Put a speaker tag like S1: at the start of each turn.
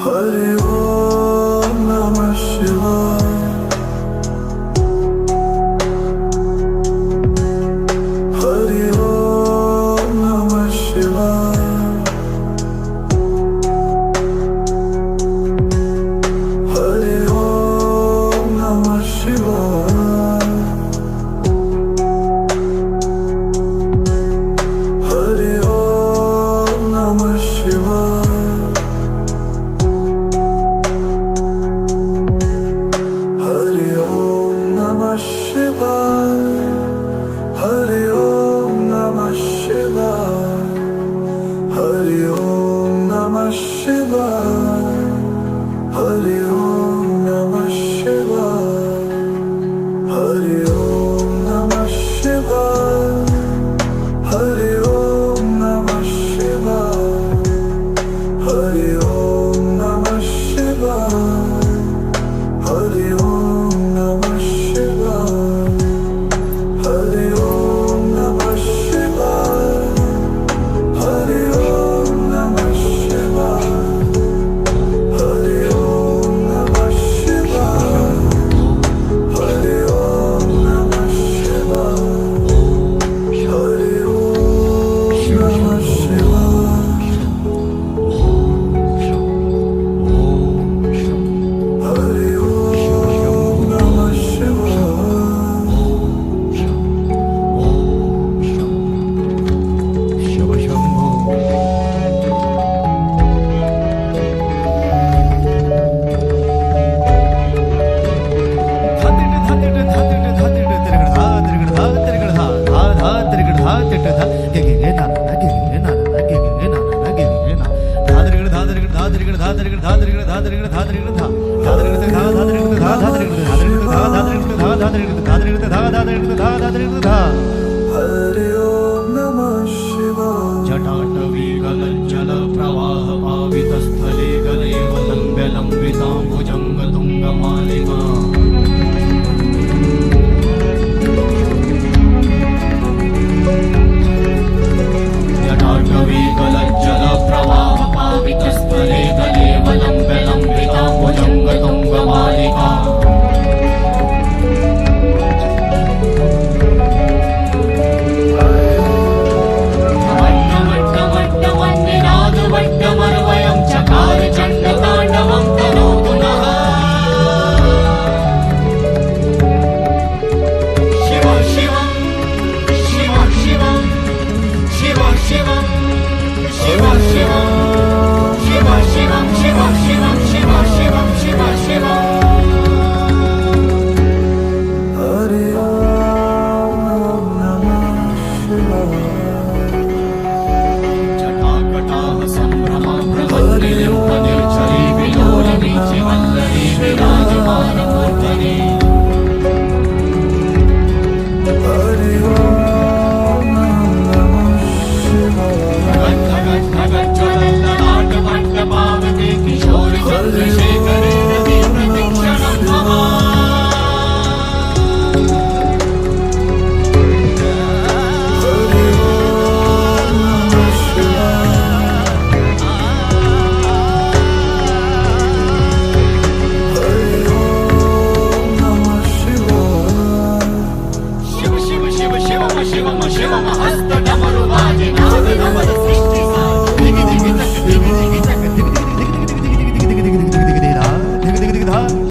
S1: Hari Om Namah Shivaya. Hari Om Namah Shivaya. Hari Om Namah Shivaya. Hari Om Namah Shivaya. Hari Om Namah Shivaya. Hari Om Namah Shivaya. Hari Om Namah Shivaya. Hari Om Namah Shivaya. Hari Om Namah Shivaya. Hari Om Namah Shivaya. Hari Om Namah Shivaya. Hari Om Namah Shivaya. Hari Om Namah Shivaya. Hari Om Namah Shivaya. Hari Om Namah Shivaya. Hari Om Namah Shivaya. Hari
S2: जटाटवीगलज्जलप्रवाहपावितस्थले गलेवलम्ब्यलम्बिताम्बुजङ्गतुङ्गमा